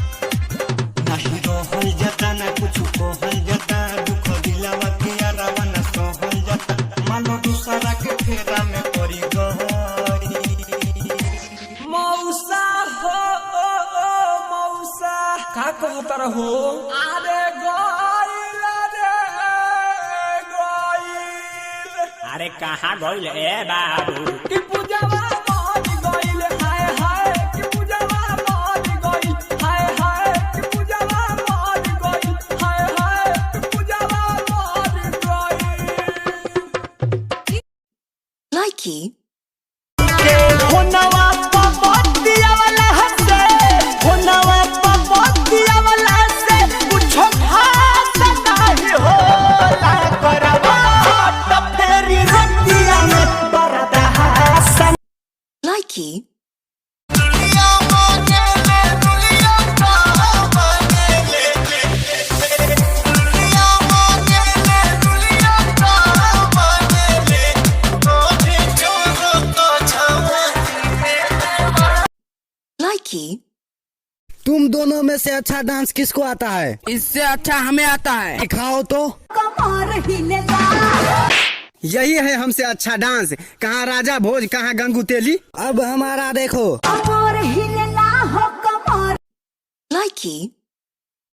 नहीं रहल जाता ना कुछ कहल जाता, दुख दिलावा के अलावा ना सहल जाता, मानो दूसरा के फेरा में पड़ी गहरी। मौसा हो मौसा का कहता रहो? अरे गइल अरे कहाँ गइल ए बाबू? कि पूजावा मान गइल, हाय हाय कि पूजावा मान गइल, हाय हाय कि पूजावा मान गइल, हाय हाय कि पूजावा मान गइल। Likey. होनवा पपतिया वाला हसे, होनवा पपतिया वाला से कुछो खास नहीं होला करवा त फेरी रतिया में बरदा हसन। Likey. Likey. तुम दोनों में से अच्छा डांस किसको आता है? इससे अच्छा हमें आता है। दिखाओ तो। यही है हमसे अच्छा डांस। कहाँ राजा भोज, कहाँ गंगू तेली। अब हमारा देखो। Likey.